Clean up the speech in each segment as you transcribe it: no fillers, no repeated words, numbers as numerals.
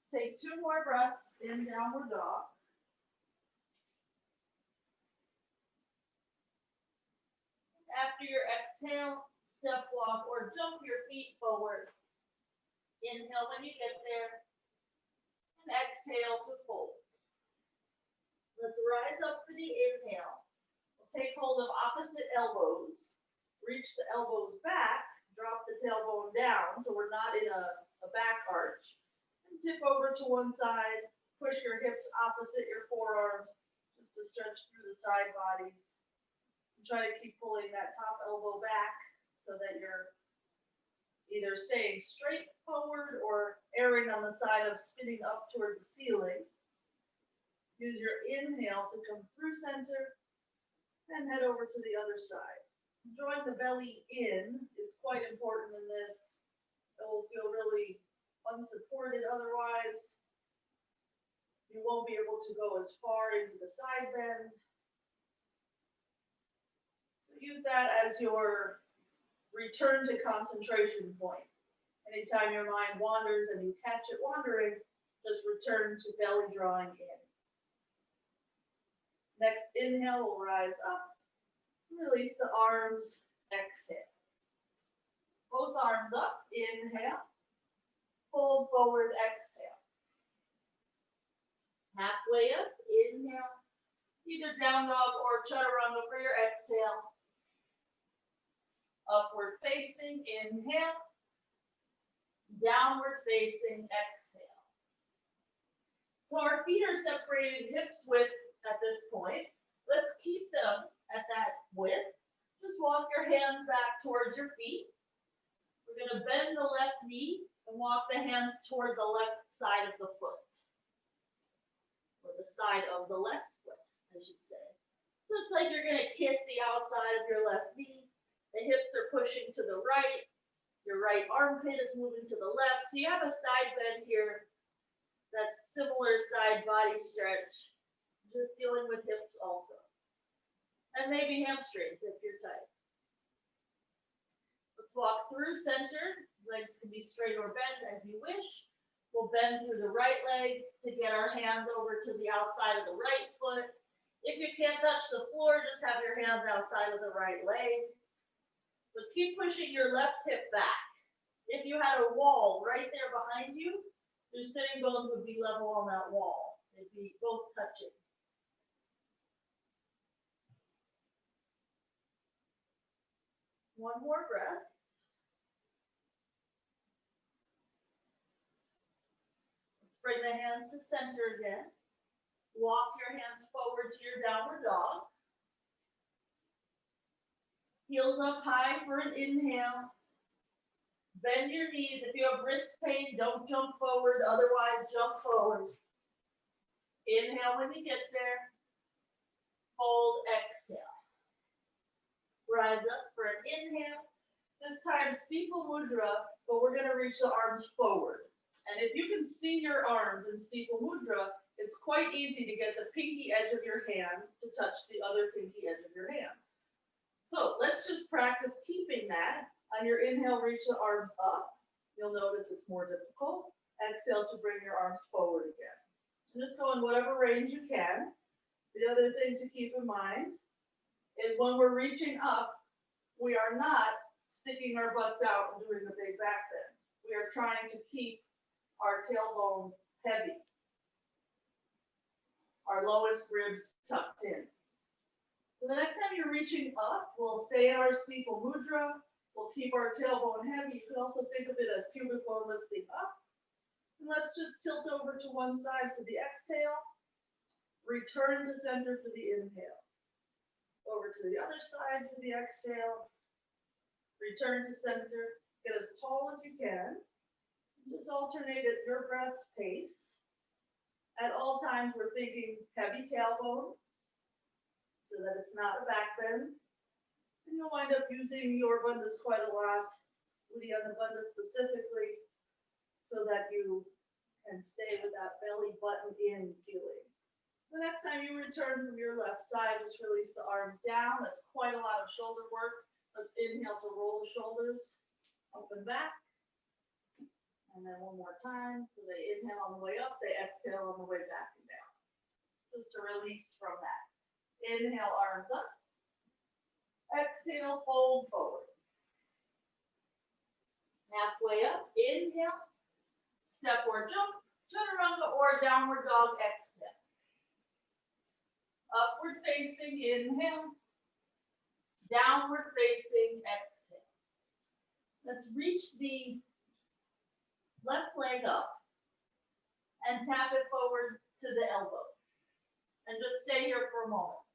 take 2 more breaths in downward dog. After your exhale, step walk or jump your feet forward. Inhale when you get there, and exhale to fold. Let's rise up for the inhale. We'll take hold of opposite elbows. Reach the elbows back, drop the tailbone down so we're not in a back arch. And tip over to one side, push your hips opposite your forearms just to stretch through the side bodies. And try to keep pulling that top elbow back so that you're either staying straight forward or erring on the side of spinning up toward the ceiling. Use your inhale to come through center and head over to the other side. Drawing the belly in is quite important in this. It will feel really unsupported otherwise. You won't be able to go as far into the side bend. So use that as your return to concentration point. Anytime your mind wanders and you catch it wandering, just return to belly drawing in. Next inhale, we'll rise up. Release the arms, exhale. Both arms up, inhale. Fold forward, exhale. Halfway up, inhale. Either down dog or chaturanga for your exhale. Upward facing, inhale. Downward facing, exhale. So our feet are separated hips width at this point. Let's keep them at that width. Just walk your hands back towards your feet. We're going to bend the left knee and walk the hands toward the left side of the foot. Or the side of the left foot, I should say. So it's like you're going to kiss the outside of your left knee. The hips are pushing to the right. Your right armpit is moving to the left. So you have a side bend here. That's similar side body stretch. Just dealing with hips also. And maybe hamstrings if you're tight. Let's walk through center. Legs can be straight or bent as you wish. We'll bend through the right leg to get our hands over to the outside of the right foot. If you can't touch the floor, just have your hands outside of the right leg. But keep pushing your left hip back. If you had a wall right there behind you, your sitting bones would be level on that wall. They'd be both touching. One more breath. Let's bring the hands to center again. Walk your hands forward to your downward dog. Heels up high for an inhale. Bend your knees. If you have wrist pain, don't jump forward. Otherwise, jump forward. Inhale when you get there. Fold, exhale. Rise up for an inhale. This time, steeple mudra, but we're going to reach the arms forward. And if you can see your arms in steeple mudra, it's quite easy to get the pinky edge of your hand to touch the other pinky edge of your hand. So let's just practice keeping that. On your inhale, reach the arms up. You'll notice it's more difficult. Exhale to bring your arms forward again. Just go in whatever range you can. The other thing to keep in mind is when we're reaching up, we are not sticking our butts out and doing the big back bend. We are trying to keep our tailbone heavy. Our lowest ribs tucked in. So the next time you're reaching up, we'll stay in our steeple mudra. We'll keep our tailbone heavy. You can also think of it as pubic bone lifting up. And let's just tilt over to one side for the exhale. Return to center for the inhale. Over to the other side for the exhale. Return to center. Get as tall as you can. Just alternate at your breath's pace. At all times, we're thinking heavy tailbone, so that it's not a back bend. And you'll wind up using your bandhas quite a lot, Uddiyana Bandha specifically, so that you can stay with that belly button in feeling. The next time you return from your left side, just release the arms down. That's quite a lot of shoulder work. Let's inhale to roll the shoulders up and back. And then one more time. So they inhale on the way up, they exhale on the way back and down. Just to release from that. Inhale, arms up. Exhale, fold forward. Halfway up, inhale. Step or jump, chaturanga or downward dog, exhale. Upward facing, inhale. Downward facing, exhale. Let's reach the left leg up and tap it forward to the elbow. And just stay here for a moment.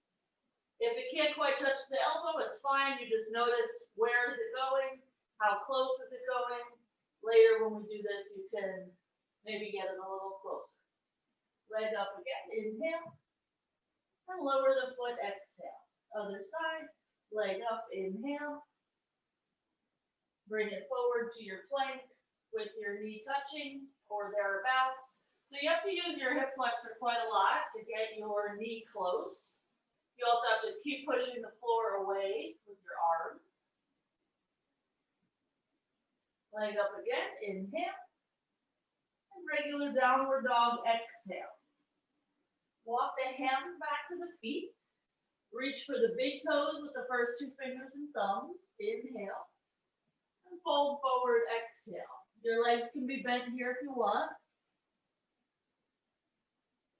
If it can't quite touch the elbow, it's fine. You just notice where is it going, how close is it going. Later when we do this, you can maybe get it a little closer. Leg up again, inhale. And lower the foot, exhale. Other side, leg up, inhale. Bring it forward to your plank with your knee touching or thereabouts. So you have to use your hip flexor quite a lot to get your knee close. You also have to keep pushing the floor away with your arms. Leg up again, inhale. And regular downward dog, exhale. Walk the hands back to the feet. Reach for the big toes with the first two fingers and thumbs. Inhale. And fold forward, exhale. Your legs can be bent here if you want.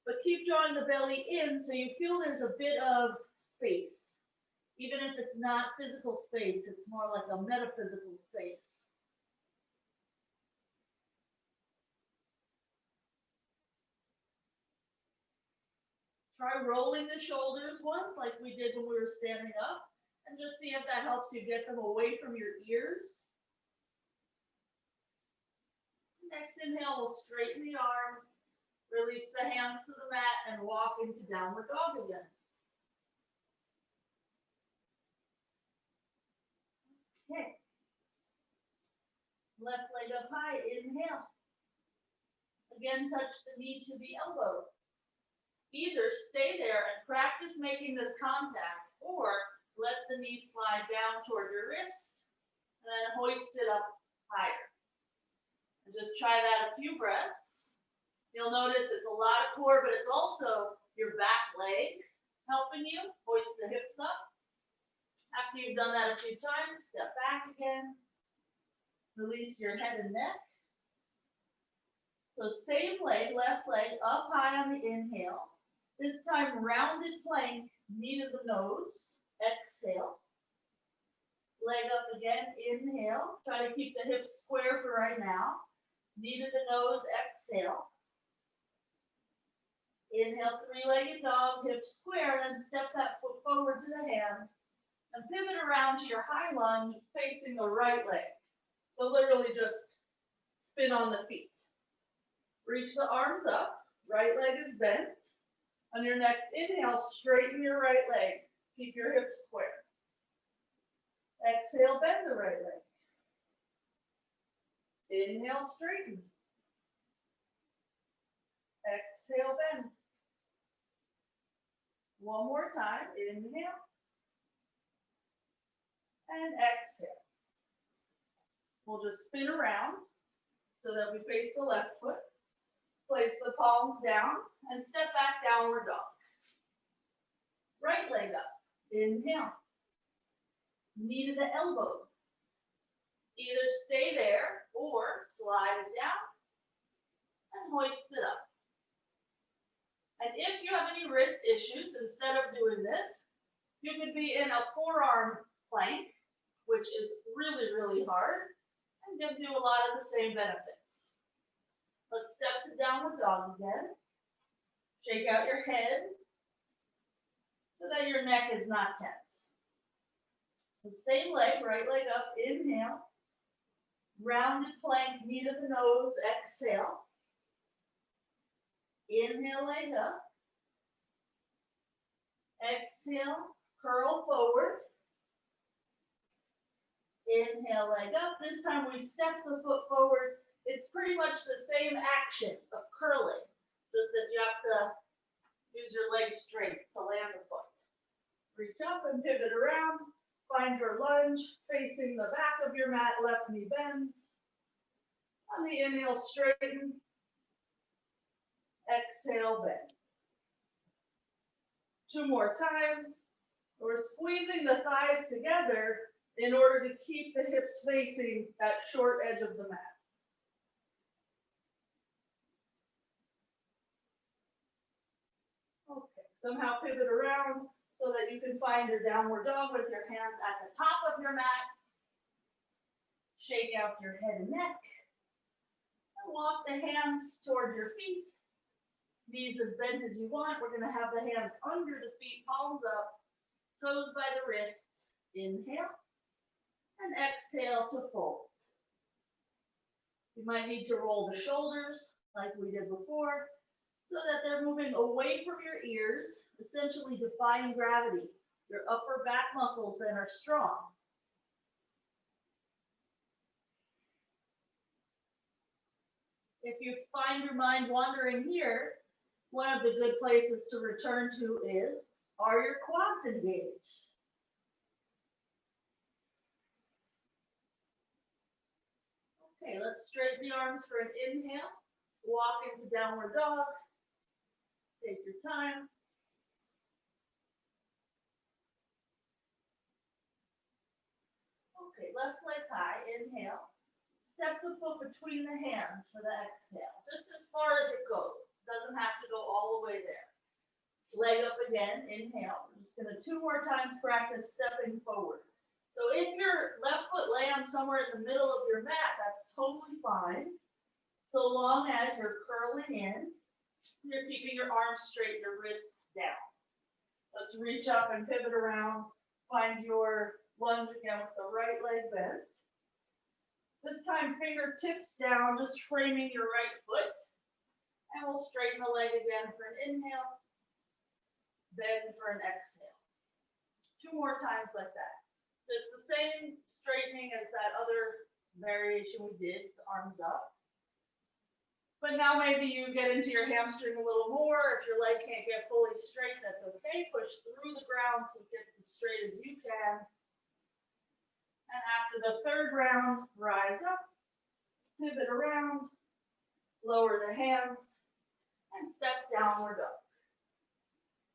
But keep drawing the belly in so you feel there's a bit of space. Even if it's not physical space, it's more like a metaphysical space. Try rolling the shoulders once, like we did when we were standing up, and just see if that helps you get them away from your ears. Next inhale, we'll straighten the arms. Release the hands to the mat and walk into downward dog again. Okay. Left leg up high, inhale. Again, touch the knee to the elbow. Either stay there and practice making this contact, or let the knee slide down toward your wrist, and then hoist it up higher. And just try that a few breaths. You'll notice it's a lot of core, but it's also your back leg helping you hoist the hips up. After you've done that a few times, step back again. Release your head and neck. So same leg, left leg up high on the inhale. This time rounded plank, knee to the nose. Exhale. Leg up again, inhale. Try to keep the hips square for right now. Knee to the nose, exhale. Inhale, three-legged dog, hips square, then step that foot forward to the hands and pivot around to your high lunge facing the right leg. So literally just spin on the feet. Reach the arms up, right leg is bent. On your next inhale, straighten your right leg. Keep your hips square. Exhale, bend the right leg. Inhale, straighten. Exhale, bend. One more time, inhale. And exhale. We'll just spin around so that we face the left foot. Place the palms down and step back, downward dog. Right leg up, inhale. Knee to the elbow. Either stay there or slide it down and hoist it up. And if you have any wrist issues, instead of doing this, you could be in a forearm plank, which is really, really hard and gives you a lot of the same benefits. Let's step to downward dog again. Shake out your head so that your neck is not tense. So same leg, right leg up, inhale. Rounded plank, knee to the nose, exhale. Inhale, leg up. Exhale, curl forward. Inhale, leg up. This time we step the foot forward. It's pretty much the same action of curling, just that you have to use your legs straight to land the foot. Reach up and pivot around. Find your lunge facing the back of your mat, left knee bends. On the inhale, straighten. Exhale, bend. 2 more times. We're squeezing the thighs together in order to keep the hips facing that short edge of the mat. Okay, somehow pivot around so that you can find your downward dog with your hands at the top of your mat. Shake out your head and neck. And walk the hands toward your feet. Knees as bent as you want. We're going to have the hands under the feet, palms up, toes by the wrists. Inhale. And exhale to fold. You might need to roll the shoulders like we did before so that they're moving away from your ears, essentially defying gravity. Your upper back muscles then are strong. If you find your mind wandering here, one of the good places to return to is, are your quads engaged? Okay, let's straighten the arms for an inhale. Walk into downward dog. Take your time. Okay, left leg high, inhale. Step the foot between the hands for the exhale, just as far as it goes. Doesn't have to go all the way there. Leg up again, inhale. We're just gonna 2 more times practice stepping forward. So if your left foot lands somewhere in the middle of your mat, that's totally fine. So long as you're curling in, you're keeping your arms straight, your wrists down. Let's reach up and pivot around. Find your lunge again with the right leg bent. This time, fingertips down, just framing your right foot. And we'll straighten the leg again for an inhale, bend for an exhale. 2 more times like that. So it's the same straightening as that other variation we did, the arms up. But now maybe you get into your hamstring a little more. If your leg can't get fully straight, that's okay. Push through the ground so it gets as straight as you can. And after the 3rd round, rise up, pivot around, lower the hands, and step downward dog.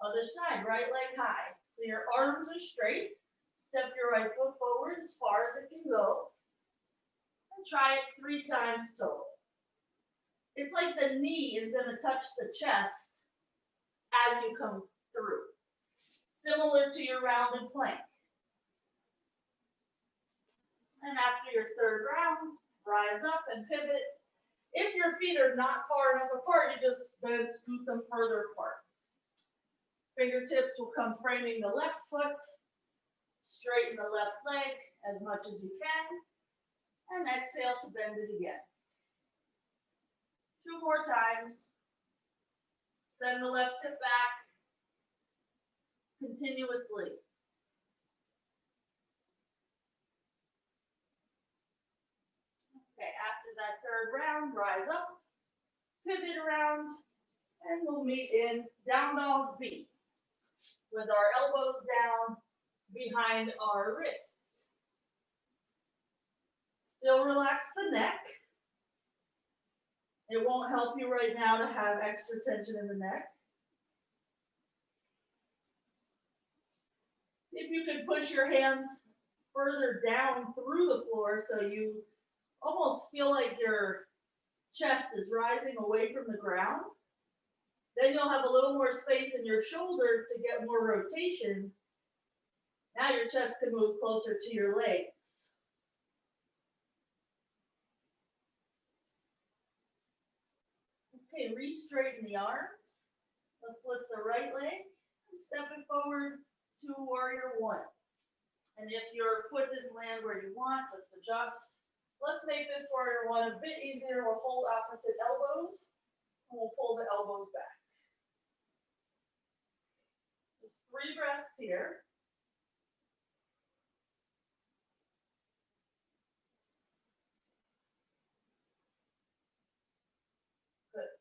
Other side, right leg high. So your arms are straight. Step your right foot forward as far as it can go. And try it 3 times total. It's like the knee is going to touch the chest as you come through. Similar to your rounded plank. And after your 3rd round, rise up and pivot. If your feet are not far enough apart, you just then scoot them further apart. Fingertips will come framing the left foot. Straighten the left leg as much as you can. And exhale to bend it again. 2 more times. Send the left hip back continuously. Okay, after that 3rd round, rise up, pivot around, and we'll meet in down dog V with our elbows down behind our wrists. Still relax the neck. It won't help you right now to have extra tension in the neck. See if you can push your hands further down through the floor so you almost feel like your chest is rising away from the ground. Then you'll have a little more space in your shoulder to get more rotation. Now your chest can move closer to your legs. Okay, re-straighten the arms. Let's lift the right leg and step it forward to warrior 1. And if your foot didn't land where you want, just adjust. Let's make this warrior 1 a bit easier. We'll hold opposite elbows and we'll pull the elbows back. Just 3 breaths here. Good.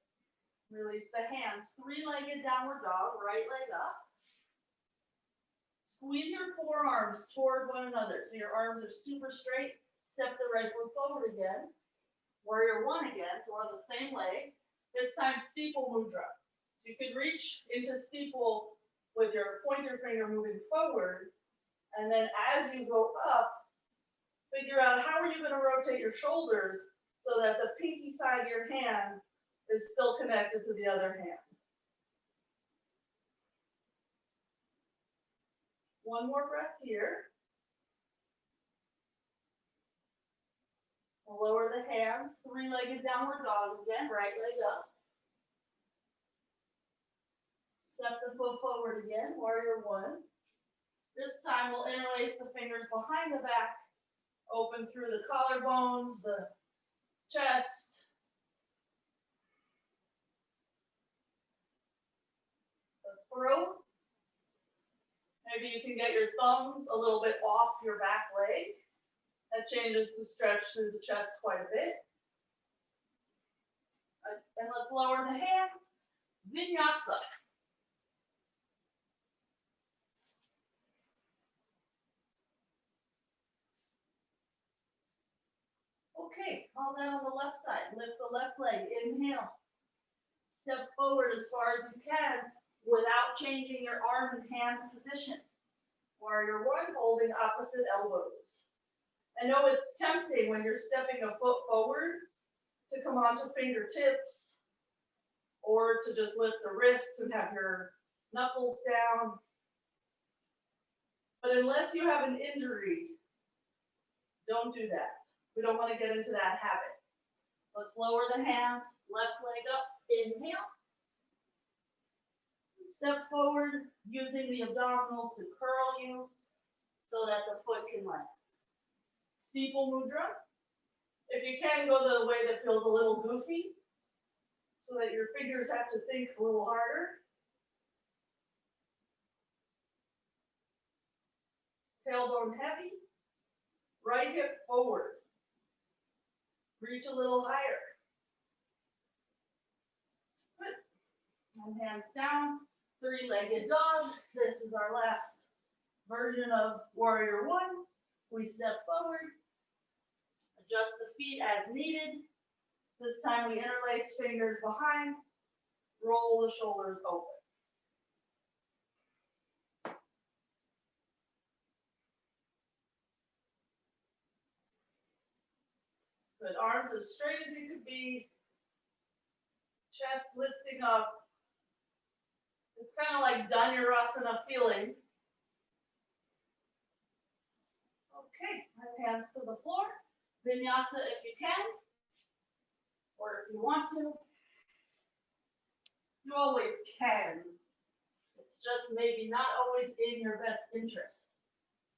Release the hands. 3-legged downward dog, right leg up. Squeeze your forearms toward one another so your arms are super straight. Step the right foot forward again. Warrior one again, so we're on the same leg. This time steeple mudra. So you can reach into steeple with your pointer finger moving forward, and then as you go up, figure out how are you going to rotate your shoulders so that the pinky side of your hand is still connected to the other hand. One more breath here. We'll lower the hands, three-legged downward dog again, right leg up. Step the foot forward again, warrior one. This time we'll interlace the fingers behind the back, open through the collarbones, the chest. The throat. Maybe you can get your thumbs a little bit off your back leg. That changes the stretch through the chest quite a bit. And let's lower the hands. Vinyasa. Okay, all down on the left side. Lift the left leg. Inhale. Step forward as far as you can without changing your arm and hand position. Warrior one, holding opposite elbows. I know it's tempting when you're stepping a foot forward to come onto fingertips or to just lift the wrists and have your knuckles down. But unless you have an injury, don't do that. We don't want to get into that habit. Let's lower the hands, left leg up, inhale. Step forward using the abdominals to curl you so that the foot can land. Steeple mudra. If you can, go the way that feels a little goofy so that your fingers have to think a little harder. Tailbone heavy. Right hip forward. Reach a little higher. Good. And hands down. Three-legged dog. This is our last version of warrior one. We step forward, adjust the feet as needed. This time we interlace fingers behind, roll the shoulders open. Good, arms as straight as you could be, chest lifting up. It's kind of like Dhanurasana feeling. Okay, hands to the floor. Vinyasa if you can, or if you want to. You always can. It's just maybe not always in your best interest.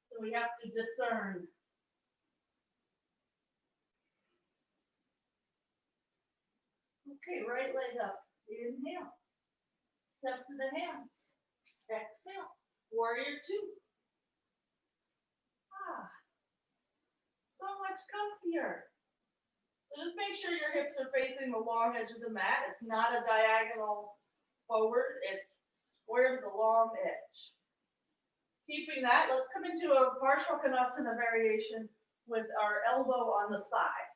So we have to discern. Okay, right leg up. Inhale. Step to the hands. Exhale. Warrior two. So much comfier. So just make sure your hips are facing the long edge of the mat. It's not a diagonal forward. It's square to the long edge. Keeping that, let's come into a Parsvakonasana variation with our elbow on the thigh.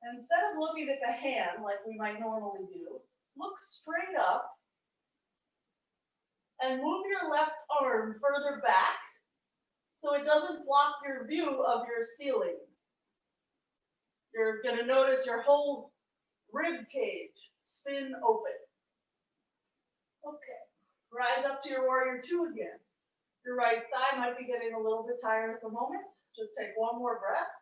And instead of looking at the hand like we might normally do, look straight up and move your left arm further back so it doesn't block your view of your ceiling. You're going to notice your whole rib cage spin open. Okay, rise up to your warrior two again. Your right thigh might be getting a little bit tired at the moment. Just take one more breath.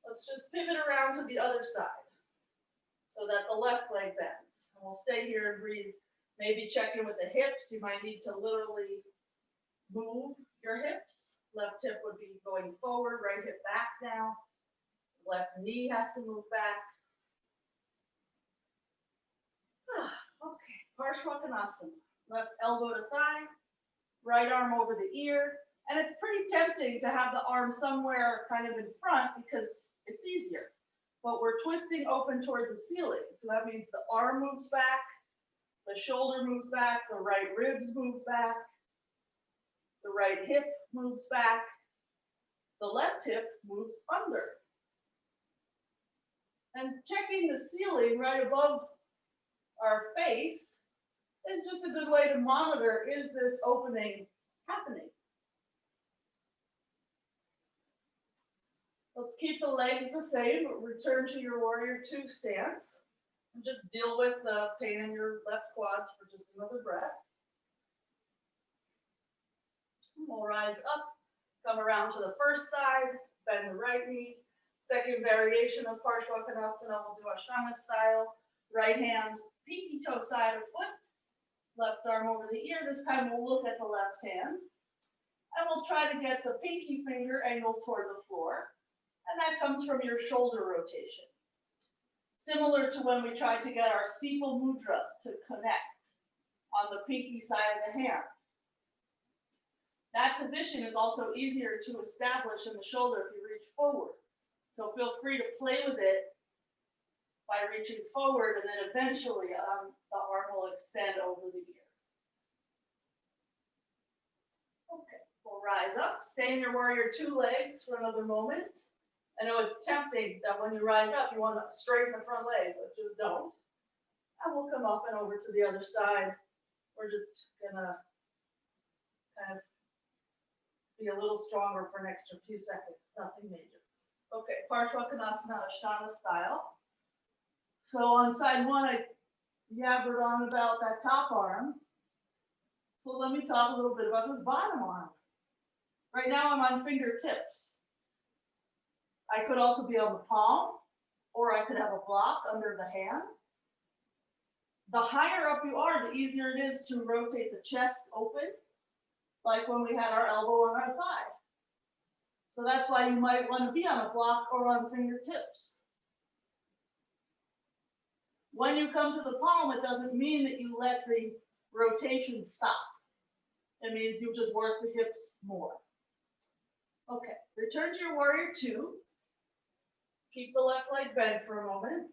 Let's just pivot around to the other side so that the left leg bends. And we'll stay here and breathe. Maybe check in with the hips. You might need to literally move your hips. Left hip would be going forward, right hip back now. Left knee has to move back. Okay, Parsvakonasana. Left elbow to thigh, right arm over the ear. And it's pretty tempting to have the arm somewhere kind of in front because it's easier. But we're twisting open toward the ceiling. So that means the arm moves back, the shoulder moves back, the right ribs move back, the right hip moves back. The left hip moves under. And checking the ceiling right above our face is just a good way to monitor, is this opening happening? Let's keep the legs the same. Return to your warrior two stance. And just deal with the pain in your left quads for just another breath. We'll rise up, come around to the first side, bend the right knee. Second variation of Parsvakonasana, we'll do Ashtanga style. Right hand, pinky toe side of foot. Left arm over the ear. This time we'll look at the left hand. And we'll try to get the pinky finger angled toward the floor. And that comes from your shoulder rotation. Similar to when we tried to get our steeple mudra to connect on the pinky side of the hand. That position is also easier to establish in the shoulder if you reach forward. So feel free to play with it by reaching forward, and then eventually the arm will extend over the ear. Okay, we'll rise up, stay in your warrior two legs for another moment. I know it's tempting that when you rise up, you want to straighten the front leg, but just don't. And we'll come up and over to the other side. We're just gonna kind of be a little stronger for an extra few seconds, nothing major. Okay, Parsvakonasana Ashtanga style. So on side one, I yabbered on about that top arm. So let me talk a little bit about this bottom arm. Right now I'm on fingertips. I could also be on the palm, or I could have a block under the hand. The higher up you are, the easier it is to rotate the chest open, like when we had our elbow on our thigh. So that's why you might want to be on a block or on fingertips. When you come to the palm, it doesn't mean that you let the rotation stop. It means you just work the hips more. Okay, return to your warrior two. Keep the left leg bent for a moment.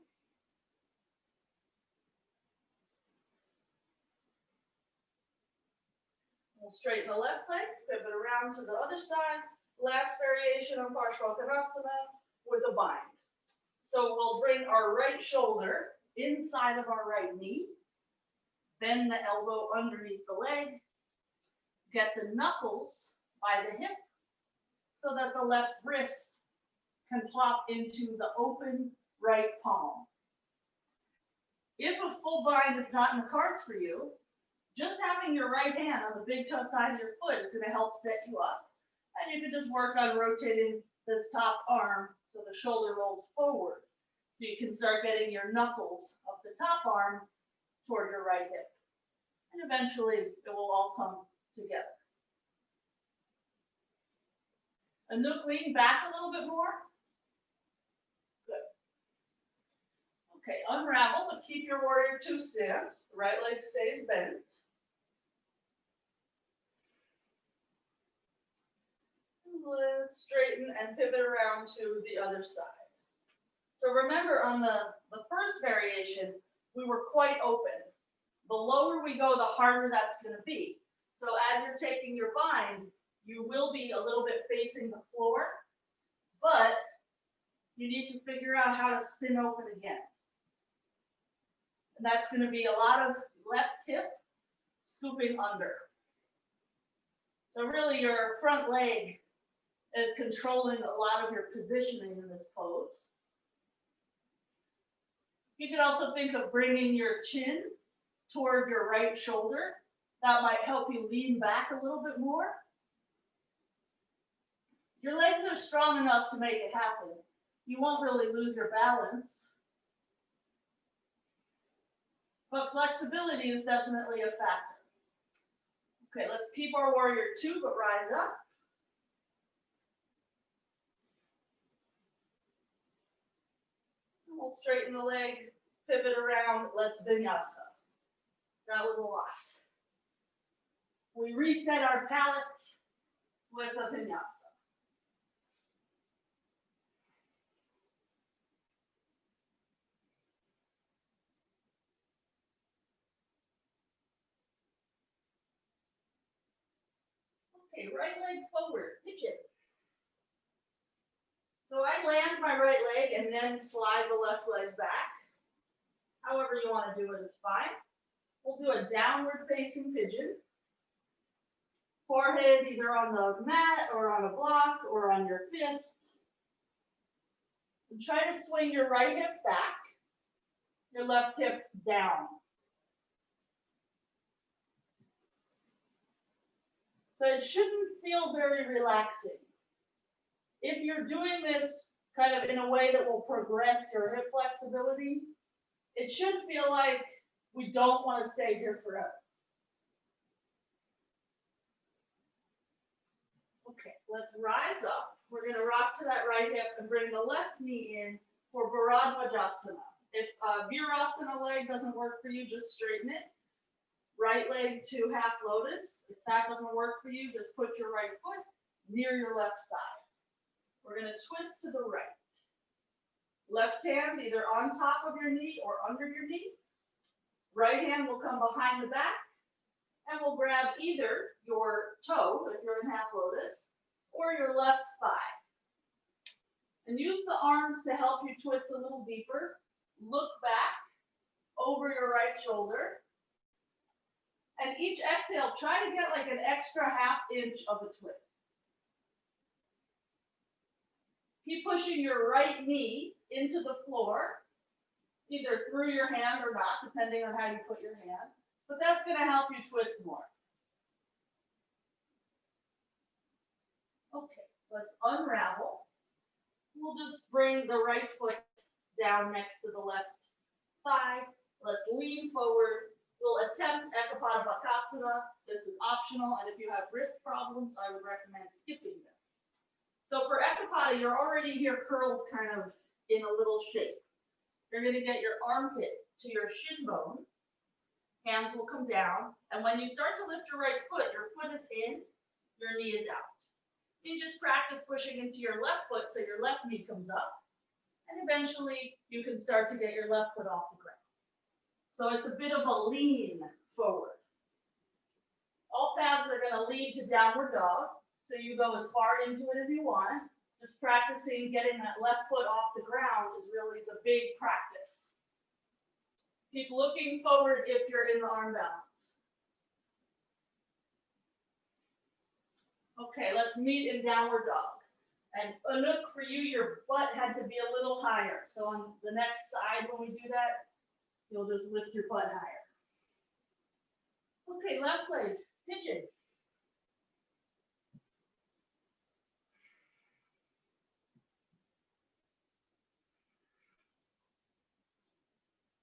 We'll straighten the left leg, pivot around to the other side. Last variation on Parsvakonasana with a bind. So we'll bring our right shoulder inside of our right knee, bend the elbow underneath the leg, get the knuckles by the hip so that the left wrist can plop into the open right palm. If a full bind is not in the cards for you, just having your right hand on the big toe side of your foot is going to help set you up. And you can just work on rotating this top arm so the shoulder rolls forward. So you can start getting your knuckles of the top arm toward your right hip. And eventually it will all come together. Anouk, lean back a little bit more. Good. Okay, unravel, but keep your warrior two stance. The right leg stays bent. Let's straighten and pivot around to the other side. So remember, on the first variation, we were quite open. The lower we go, the harder that's going to be. So as you're taking your bind, you will be a little bit facing the floor, but you need to figure out how to spin open again. And that's going to be a lot of left hip scooping under. So really your front leg is controlling a lot of your positioning in this pose. You could also think of bringing your chin toward your right shoulder. That might help you lean back a little bit more. Your legs are strong enough to make it happen. You won't really lose your balance. But flexibility is definitely a factor. Okay, let's keep our warrior two, but rise up. We'll straighten the leg, pivot around, let's vinyasa. That was a lot. We reset our palate with a vinyasa. Okay, right leg forward, pigeon. So I land my right leg and then slide the left leg back. However you want to do it is fine. We'll do a downward facing pigeon. Forehead either on the mat or on a block or on your fist. And try to swing your right hip back, your left hip down. So it shouldn't feel very relaxing. If you're doing this kind of in a way that will progress your hip flexibility, it should feel like we don't want to stay here forever. Okay, let's rise up. We're going to rock to that right hip and bring the left knee in for Bharadvajasana. If Virasana leg doesn't work for you, just straighten it. Right leg to half lotus. If that doesn't work for you, just put your right foot near your left thigh. We're going to twist to the right. Left hand either on top of your knee or under your knee. Right hand will come behind the back and we'll grab either your toe, if you're in half lotus, or your left thigh. And use the arms to help you twist a little deeper. Look back over your right shoulder. And each exhale, try to get like an extra ½ inch of a twist. Keep pushing your right knee into the floor, either through your hand or not, depending on how you put your hand. But that's going to help you twist more. Okay, let's unravel. We'll just bring the right foot down next to the left thigh. Let's lean forward. We'll attempt Parsvakonasana. This is optional, and if you have wrist problems, I would recommend skipping this. So for Ekapada, you're already here curled kind of in a little shape. You're going to get your armpit to your shin bone. Hands will come down, and when you start to lift your right foot, your foot is in, your knee is out. You just practice pushing into your left foot so your left knee comes up, and eventually you can start to get your left foot off the ground. So it's a bit of a lean forward. All paths are going to lead to downward dog, so you go as far into it as you want. Just practicing getting that left foot off the ground is really the big practice. Keep looking forward if you're in the arm balance. Okay, let's meet in downward dog. And look, for you, your butt had to be a little higher. So on the next side, when we do that, you'll just lift your butt higher. Okay, left leg, pigeon.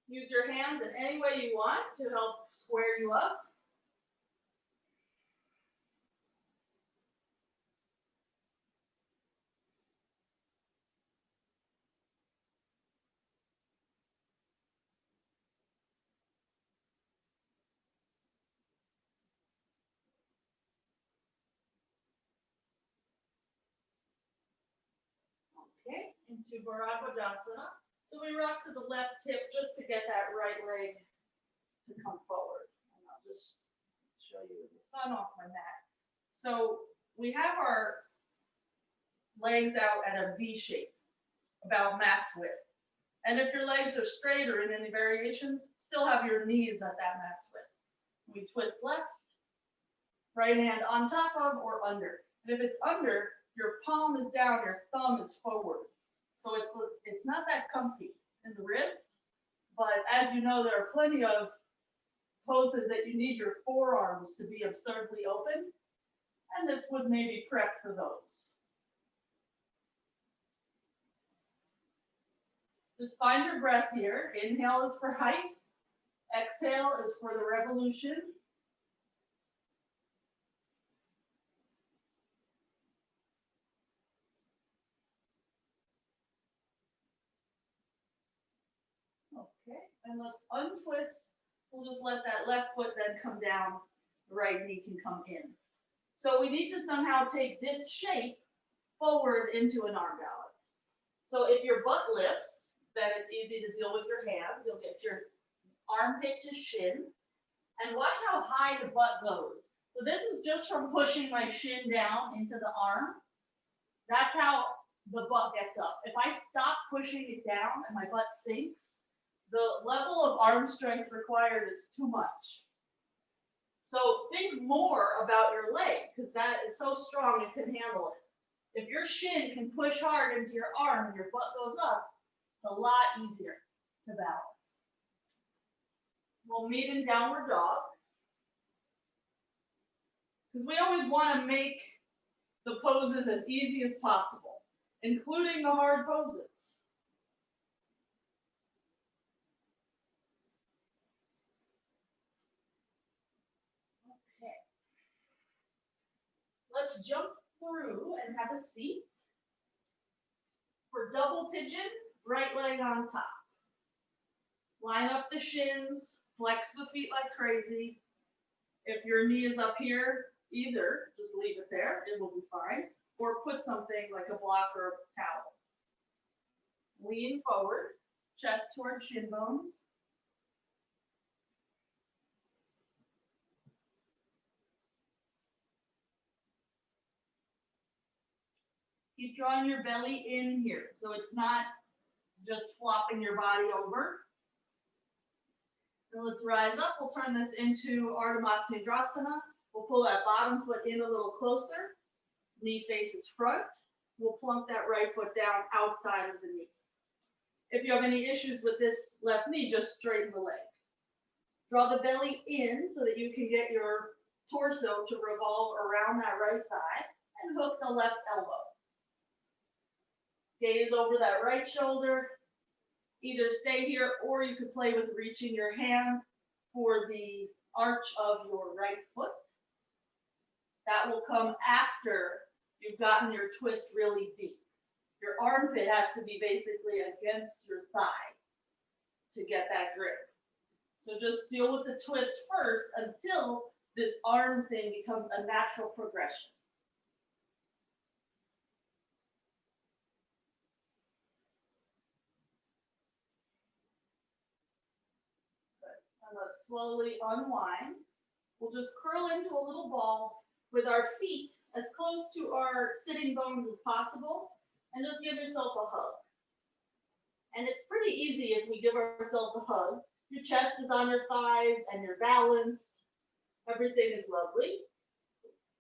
Use your hands in any way you want to help square you up. Okay, into Bharadvajasana. So we rock to the left hip just to get that right leg to come forward. And I'll just show you the sun off my mat. So we have our legs out at a V shape, about mat's width. And if your legs are straight or in any variations, still have your knees at that mat's width. We twist left, right hand on top of or under. And if it's under, your palm is down, your thumb is forward. So it's not that comfy in the wrist, but as you know, there are plenty of poses that you need your forearms to be absurdly open, and this would maybe prep for those. Just find your breath here. Inhale is for height, exhale is for the revolution. Okay, and let's untwist. We'll just let that left foot then come down. The right knee can come in. So we need to somehow take this shape forward into an arm balance. So if your butt lifts, then it's easy to deal with your hands. You'll get your armpit to shin. And watch how high the butt goes. So this is just from pushing my shin down into the arm. That's how the butt gets up. If I stop pushing it down and my butt sinks, the level of arm strength required is too much. So think more about your leg, because that is so strong it can handle it. If your shin can push hard into your arm and your butt goes up, it's a lot easier to balance. We'll meet in downward dog. Because we always want to make the poses as easy as possible, including the hard poses. Okay. Let's jump through and have a seat. For double pigeon, right leg on top. Line up the shins, flex the feet like crazy. If your knee is up here, either just leave it there, it will be fine, or put something like a block or a towel. Lean forward, chest toward shin bones. Keep drawing your belly in here, so it's not just flopping your body over. Now let's rise up. We'll turn this into Ardha Matsyendrasana. We'll pull that bottom foot in a little closer. Knee faces front. We'll plunk that right foot down outside of the knee. If you have any issues with this left knee, just straighten the leg. Draw the belly in so that you can get your torso to revolve around that right thigh and hook the left elbow. Gaze over that right shoulder. Either stay here or you could play with reaching your hand for the arch of your right foot. That will come after you've gotten your twist really deep. Your armpit has to be basically against your thigh to get that grip. So just deal with the twist first until this arm thing becomes a natural progression. And let's slowly unwind. We'll just curl into a little ball with our feet as close to our sitting bones as possible, and just give yourself a hug. And it's pretty easy if we give ourselves a hug. Your chest is on your thighs and you're balanced. Everything is lovely.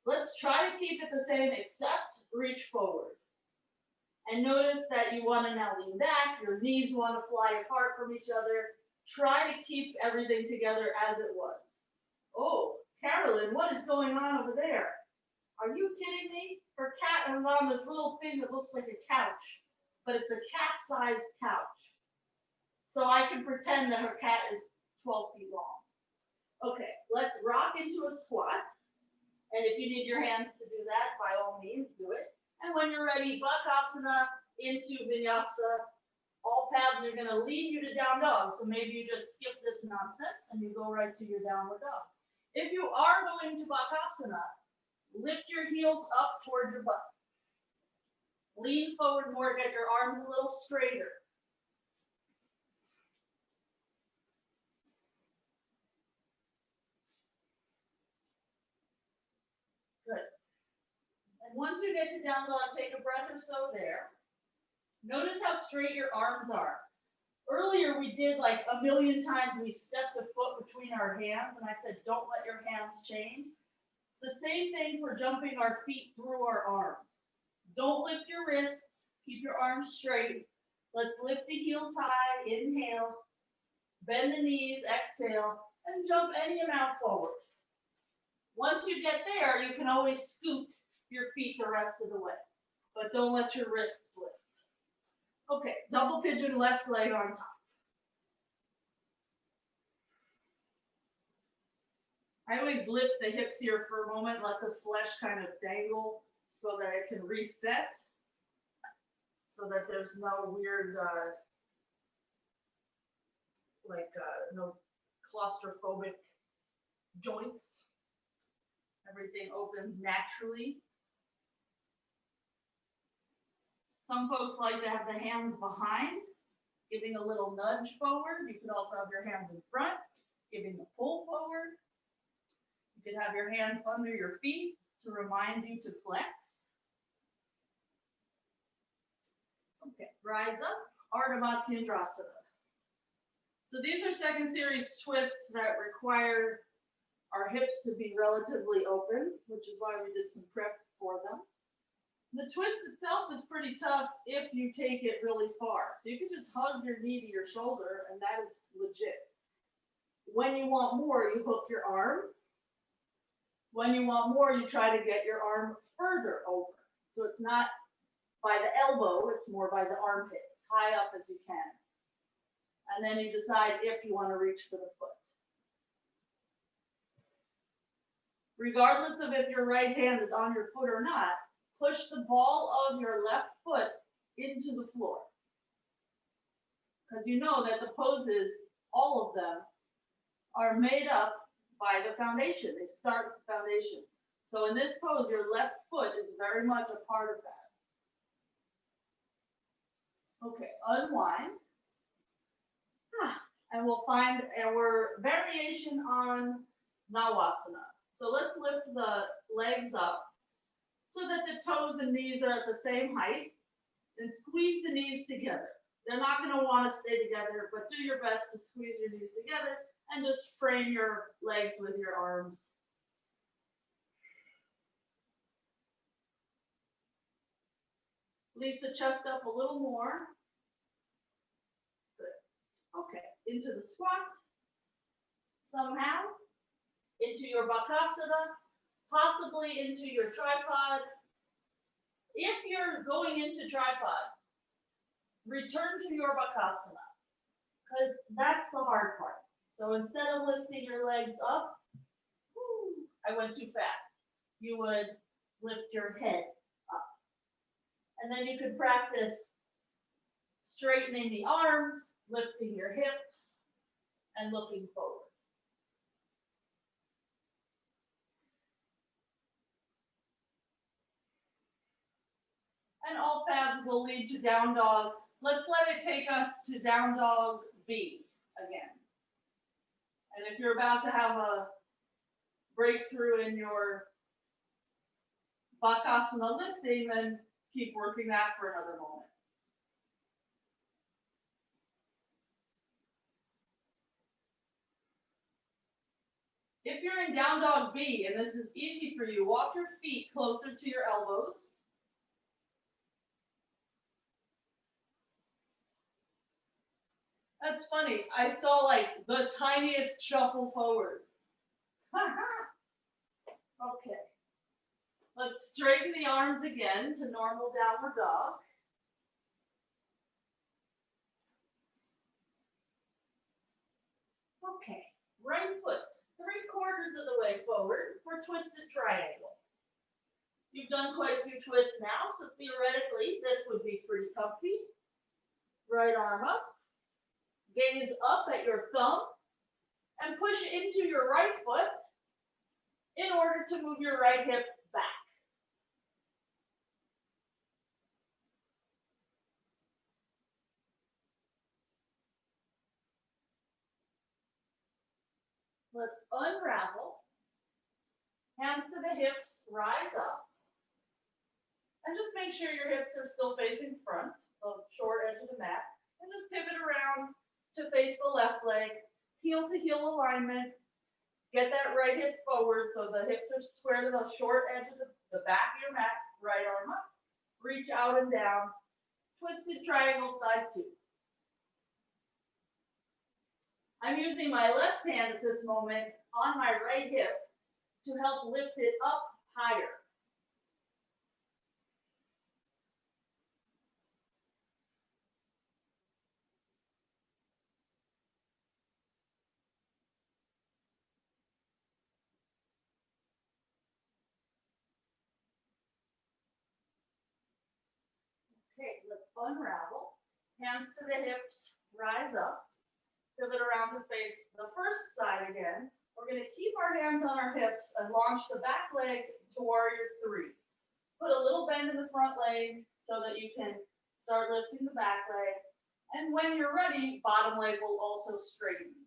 Let's try to keep it the same, except reach forward. And notice that you want to now lean back. Your knees want to fly apart from each other. Try to keep everything together as it was. Oh, Carolyn, what is going on over there? Are you kidding me? Her cat is on this little thing that looks like a couch, but it's a cat-sized couch. So I can pretend that her cat is 12 feet long. Okay, let's rock into a squat. And if you need your hands to do that, by all means, do it. And when you're ready, Bharadvajasana into Vinyasa. All paths are going to lead you to down dog. So maybe you just skip this nonsense and you go right to your downward dog. If you are going to Bharadvajasana, lift your heels up toward your butt. Lean forward more, get your arms a little straighter. Good. And once you get to down dog, take a breath or so there. Notice how straight your arms are. Earlier we did like a million times, we stepped a foot between our hands, and I said, don't let your hands change. It's the same thing for jumping our feet through our arms. Don't lift your wrists, keep your arms straight. Let's lift the heels high, inhale, bend the knees, exhale, and jump any amount forward. Once you get there, you can always scoot your feet the rest of the way, but don't let your wrists lift. Okay, double pigeon, left leg on top. I always lift the hips here for a moment, let the flesh kind of dangle so that it can reset, so that there's no weird, no claustrophobic joints. Everything opens naturally. Some folks like to have the hands behind, giving a little nudge forward. You could also have your hands in front, giving a pull forward. You could have your hands under your feet to remind you to flex. Okay, rise up, Ardha Matsyendrasana. So these are second series twists that require our hips to be relatively open, which is why we did some prep for them. The twist itself is pretty tough if you take it really far. So you can just hug your knee to your shoulder, and that is legit. When you want more, you hook your arm. When you want more, you try to get your arm further over. So it's not by the elbow, it's more by the armpit, as high up as you can. And then you decide if you want to reach for the foot. Regardless of if your right hand is on your foot or not, push the ball of your left foot into the floor. Because you know that the poses, all of them, are made up by the foundation. They start with the foundation. So in this pose, your left foot is very much a part of that. Okay, unwind. And we'll find our variation on Navasana. So let's lift the legs up so that the toes and knees are at the same height, and squeeze the knees together. They're not going to want to stay together, but do your best to squeeze your knees together and just frame your legs with your arms. Release the chest up a little more. Good. Okay, into the squat. Somehow, into your Bharadvajasana, possibly into your tripod. If you're going into tripod, return to your Bharadvajasana, because that's the hard part. So instead of lifting your legs up, I went too fast. You would lift your head up. And then you could practice straightening the arms, lifting your hips, and looking forward. And all paths will lead to down dog. Let's let it take us to down dog B again. And if you're about to have a breakthrough in your Bharadvajasana lifting, then keep working that for another moment. If you're in down dog B, and this is easy for you, walk your feet closer to your elbows. That's funny. I saw like the tiniest shuffle forward. Okay. Let's straighten the arms again to normal downward dog. Okay. Right foot 3/4 of the way forward for twisted triangle. You've done quite a few twists now, so theoretically this would be pretty comfy. Right arm up. Gaze up at your thumb and push into your right foot in order to move your right hip back. Let's unravel. Hands to the hips, rise up. And just make sure your hips are still facing front, the short edge of the mat. And just pivot around to face the left leg, heel to heel alignment. Get that right hip forward so the hips are square to the short edge of the back of your mat. Right arm up, reach out and down. Twisted triangle side 2. I'm using my left hand at this moment on my right hip to help lift it up higher. Okay, let's unravel. Hands to the hips, rise up. Pivot around to face the first side again. We're going to keep our hands on our hips and launch the back leg to warrior 3. Put a little bend in the front leg so that you can start lifting the back leg. And when you're ready, bottom leg will also straighten.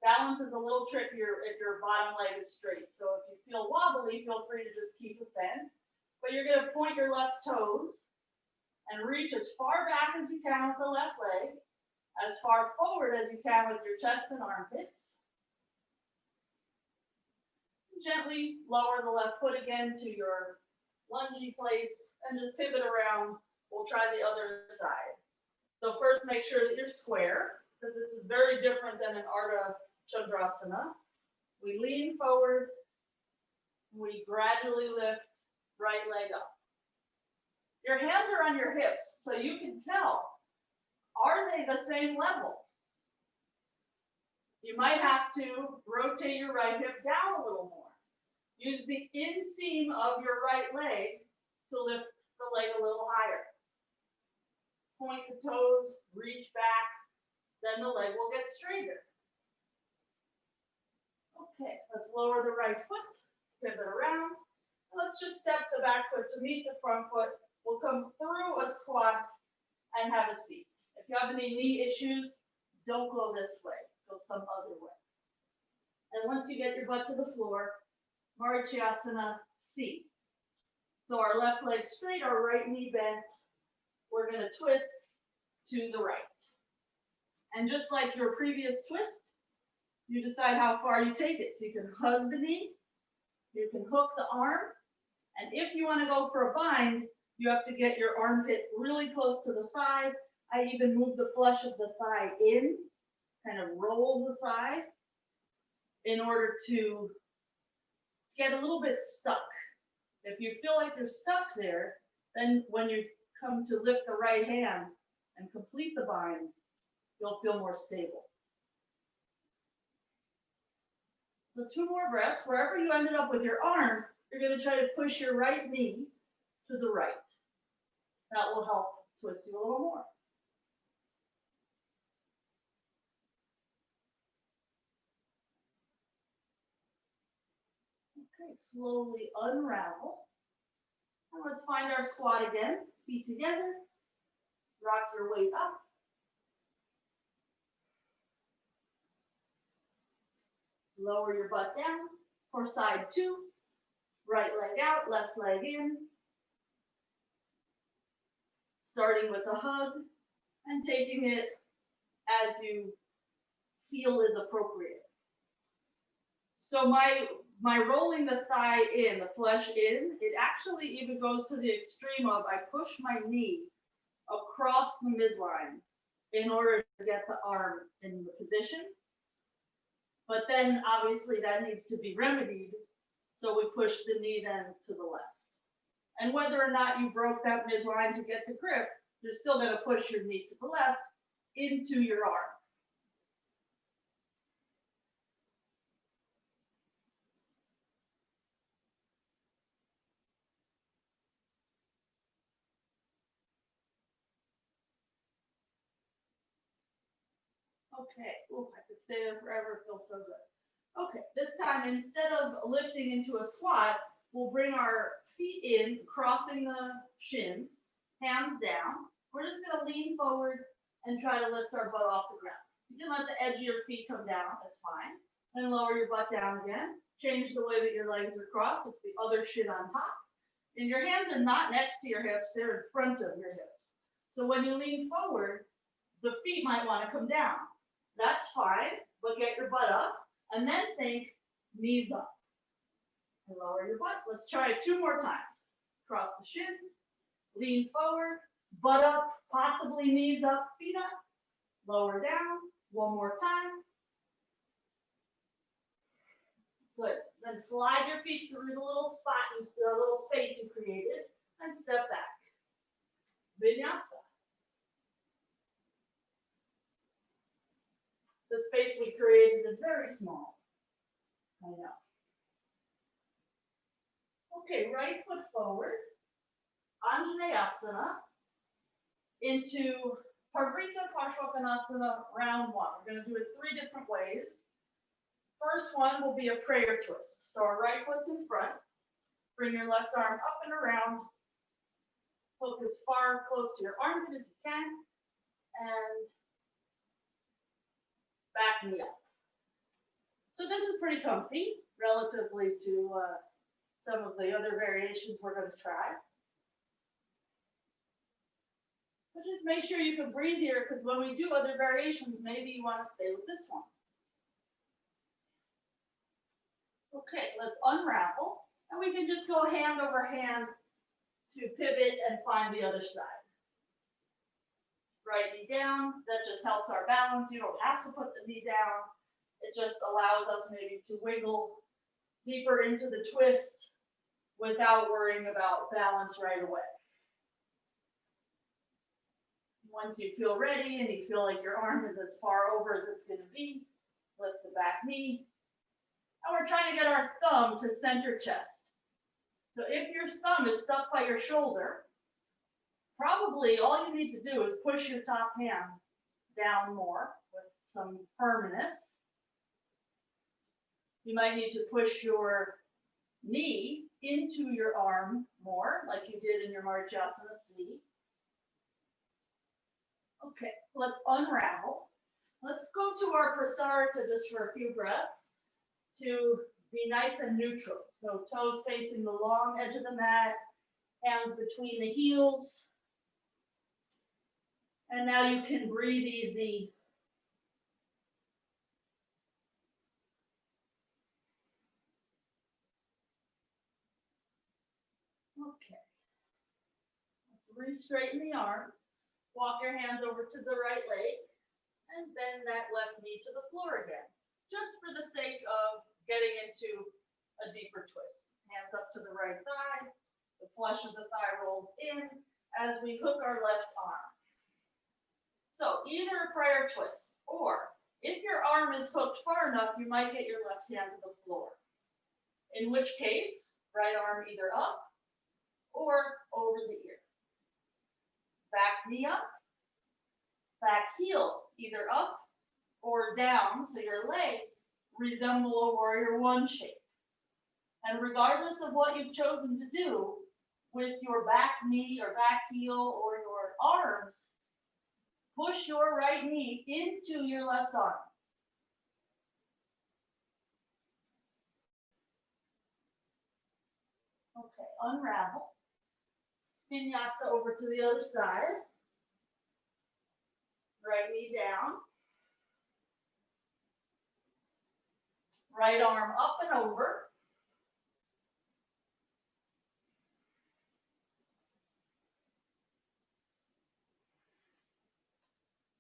Balance is a little trickier if your bottom leg is straight. So if you feel wobbly, feel free to just keep it bent. But you're going to point your left toes And reach as far back as you can with the left leg, as far forward as you can with your chest and armpits. Gently lower the left foot again to your lungy place and just pivot around. We'll try the other side. So first make sure that you're square, because this is very different than an Ardha Chandrasana. We lean forward, we gradually lift right leg up. Your hands are on your hips, so you can tell, are they the same level? You might have to rotate your right hip down a little more. Use the inseam of your right leg to lift the leg a little higher. Point the toes, reach back, then the leg will get straighter. Okay, let's lower the right foot, pivot around. Let's just step the back foot to meet the front foot. We'll come through a squat and have a seat. If you have any knee issues, don't go this way, go some other way. And once you get your butt to the floor, Marichyasana C. So our left leg straight, our right knee bent. We're going to twist to the right. And just like your previous twist, you decide how far you take it. So you can hug the knee, you can hook the arm, and if you want to go for a bind, you have to get your armpit really close to the thigh. I even move the flesh of the thigh in, kind of roll the thigh in order to get a little bit stuck. If you feel like you're stuck there, then when you come to lift the right hand and complete the bind, you'll feel more stable. So 2 more breaths. Wherever you ended up with your arms, you're going to try to push your right knee to the right. That will help twist you a little more. Okay, slowly unravel. And let's find our squat again. Feet together. Rock your weight up. Lower your butt down for side 2. Right leg out, left leg in. Starting with a hug and taking it as you feel is appropriate. So my rolling the thigh in, the flesh in, it actually even goes to the extreme of I push my knee across the midline in order to get the arm in the position. But then obviously that needs to be remedied. So we push the knee then to the left. And whether or not you broke that midline to get the grip, you're still going to push your knee to the left into your arm. Okay, ooh, I could stay there forever, it feels so good. Okay, this time instead of lifting into a squat, we'll bring our feet in, crossing the shins, hands down. We're just gonna lean forward and try to lift our butt off the ground. You can let the edge of your feet come down, that's fine. Then lower your butt down again. Change the way that your legs are crossed, it's the other shin on top. And your hands are not next to your hips, they're in front of your hips. So when you lean forward, the feet might wanna come down. That's fine, but get your butt up and then think knees up. And lower your butt. Let's try it 2 more times. Cross the shins, lean forward, butt up, possibly knees up, feet up, lower down. 1 more time. Good. Then slide your feet through the little spot, the little space you created, and step back. Vinyasa. The space we created is very small. I know. Okay, right foot forward. Anjaneyasana into Parivrtta Parsvakonasana round 1. We're going to do it 3 different ways. First one will be a prayer twist. So our right foot's in front. Bring your left arm up and around. Hook as far close to your armpit as you can. And back knee up. So this is pretty comfy, relatively to some of the other variations we're going to try. But just make sure you can breathe here, because when we do other variations, maybe you want to stay with this one. Okay, let's unravel. And we can just go hand over hand to pivot and find the other side. Right knee down, that just helps our balance. You don't have to put the knee down. It just allows us maybe to wiggle deeper into the twist without worrying about balance right away. Once you feel ready and you feel like your arm is as far over as it's going to be, lift the back knee. And we're trying to get our thumb to center chest. So if your thumb is stuck by your shoulder, probably all you need to do is push your top hand down more with some firmness. You might need to push your knee into your arm more, like you did in your Marichyasana C. Okay, let's unravel. Let's go to our Prasarita just for a few breaths to be nice and neutral. So toes facing the long edge of the mat, hands between the heels. And now you can breathe easy. Okay. Let's re-straighten the arms. Walk your hands over to the right leg and bend that left knee to the floor again, just for the sake of getting into a deeper twist. Hands up to the right thigh. The flesh of the thigh rolls in as we hook our left arm. So either a prayer twist, or if your arm is hooked far enough, you might get your left hand to the floor. In which case, right arm either up or over the ear. Back knee up, back heel either up or down, so your legs resemble a warrior one shape. And regardless of what you've chosen to do with your back knee or back heel or your arms, push your right knee into your left arm. Okay, unravel. Vinyasa over to the other side. Right knee down. Right arm up and over.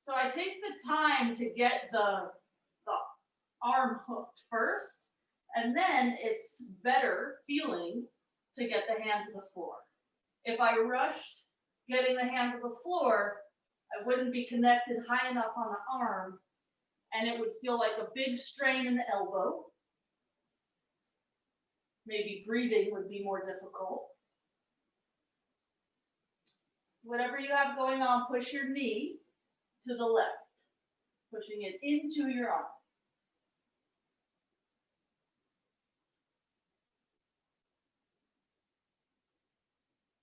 So I take the time to get the arm hooked first, and then it's better feeling to get the hand to the floor. If I rushed getting the hand to the floor, I wouldn't be connected high enough on the arm, and it would feel like a big strain in the elbow. Maybe breathing would be more difficult. Whatever you have going on, push your knee to the left, pushing it into your arm.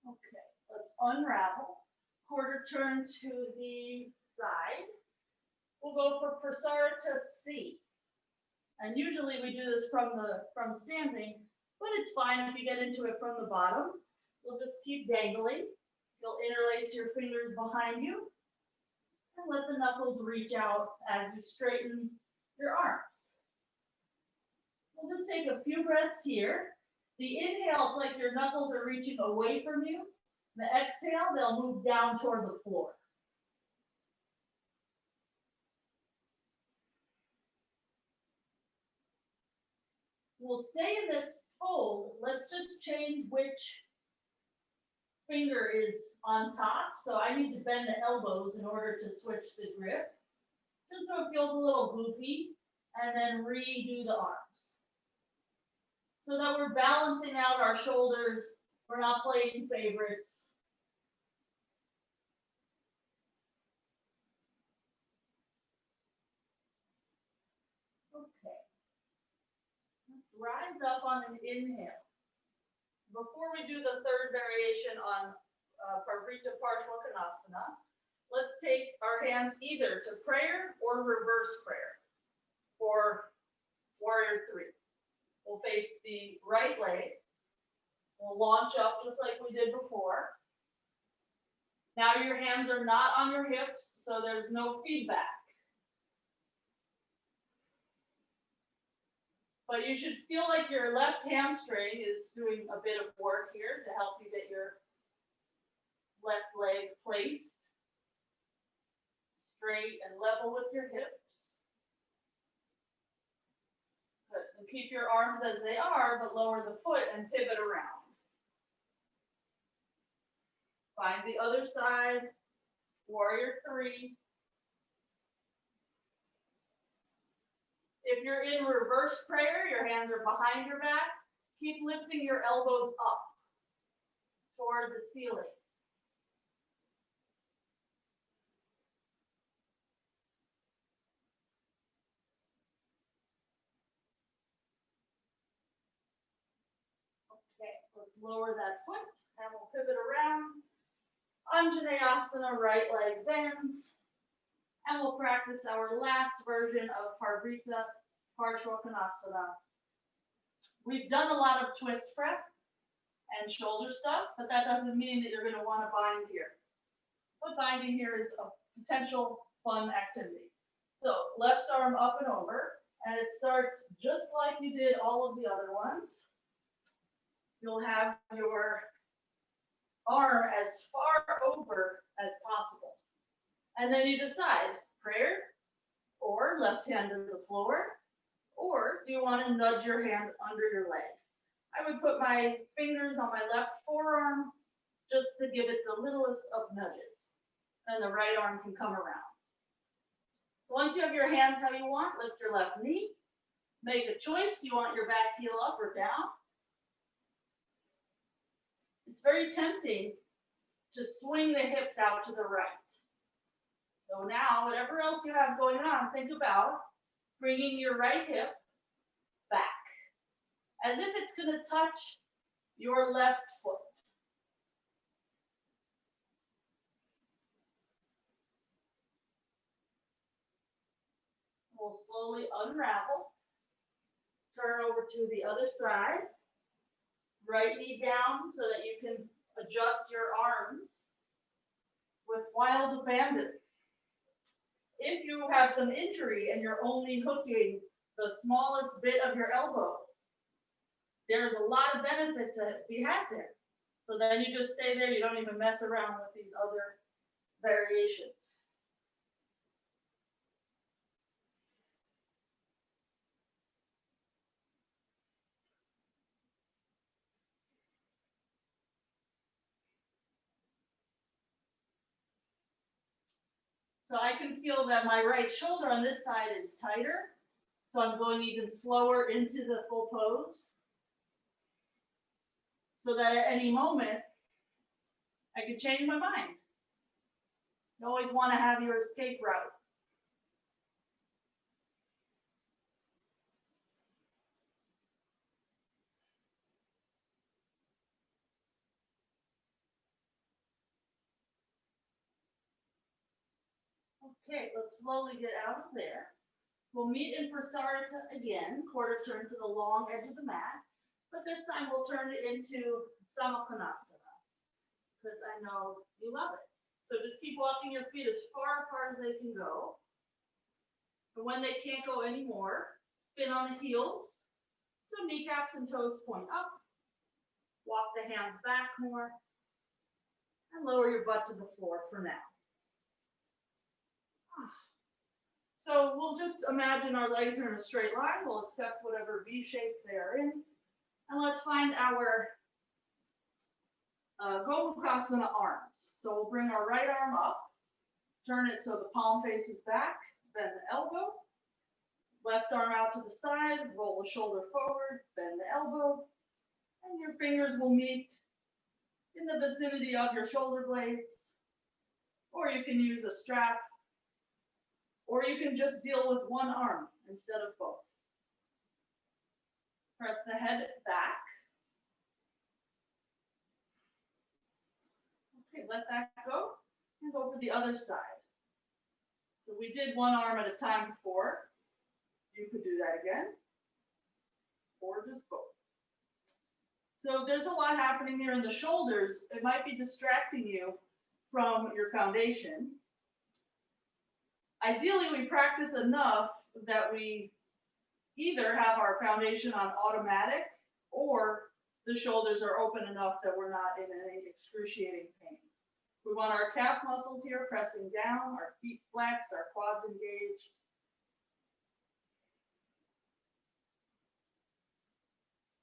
Okay, let's unravel. Quarter turn to the side. We'll go for Prasarita C. And usually we do this from standing, but it's fine if you get into it from the bottom. We'll just keep dangling. You'll interlace your fingers behind you and let the knuckles reach out as you straighten your arms. We'll just take a few breaths here. The inhale, it's like your knuckles are reaching away from you. The exhale, they'll move down toward the floor. We'll stay in this fold. Let's just change which finger is on top. So I need to bend the elbows in order to switch the grip, just so it feels a little goofy, and then redo the arms. So that we're balancing out our shoulders. We're not playing favorites. Okay. Let's rise up on an inhale. Before we do the third variation on Parivrtta Parsvakonasana, let's take our hands either to prayer or reverse prayer for warrior three. We'll face the right leg. We'll launch up just like we did before. Now your hands are not on your hips, so there's no feedback. But you should feel like your left hamstring is doing a bit of work here to help you get your left leg placed straight and level with your hips. Good. And keep your arms as they are, but lower the foot and pivot around. Find the other side, warrior 3. If you're in reverse prayer, your hands are behind your back, keep lifting your elbows up toward the ceiling. Okay, let's lower that foot and we'll pivot around. Anjaneyasana, right leg bends. And we'll practice our last version of Parivrtta, Parsvakonasana. We've done a lot of twist prep and shoulder stuff, but that doesn't mean that you're going to want to bind here. But binding here is a potential fun activity. So left arm up and over, and it starts just like you did all of the other ones. You'll have your arm as far over as possible. And then you decide, prayer or left hand to the floor, or do you want to nudge your hand under your leg? I would put my fingers on my left forearm just to give it the littlest of nudges. And the right arm can come around. So once you have your hands how you want, lift your left knee. Make a choice. Do you want your back heel up or down? It's very tempting to swing the hips out to the right. So now, whatever else you have going on, think about bringing your right hip back, as if it's going to touch your left foot. We'll slowly unravel, turn over to the other side, right knee down so that you can adjust your arms with wild abandon. If you have some injury and you're only hooking the smallest bit of your elbow, there's a lot of benefit to be had there. So then you just stay there, you don't even mess around with these other variations. So I can feel that my right shoulder on this side is tighter. So I'm going even slower into the full pose. So that at any moment, I can change my mind. You always want to have your escape route. Okay, let's slowly get out of there. We'll meet in Prasarita again, quarter turn to the long edge of the mat, but this time we'll turn it into Samakonasana, because I know you love it. So just keep walking your feet as far apart as they can go. And when they can't go anymore, spin on the heels, so kneecaps and toes point up. Walk the hands back more, and lower your butt to the floor for now. So we'll just imagine our legs are in a straight line. We'll accept whatever V shape they are in. And let's find our Gomukasana arms. So we'll bring our right arm up, turn it so the palm faces back, bend the elbow. Left arm out to the side, roll the shoulder forward, bend the elbow. And your fingers will meet in the vicinity of your shoulder blades. Or you can use a strap. Or you can just deal with one arm instead of both. Press the head back. Okay, let that go and go for the other side. So we did one arm at a time before. You could do that again, or just both. So there's a lot happening here in the shoulders. It might be distracting you from your foundation. Ideally, we practice enough that we either have our foundation on automatic or the shoulders are open enough that we're not in any excruciating pain. We want our calf muscles here pressing down, our feet flexed, our quads engaged.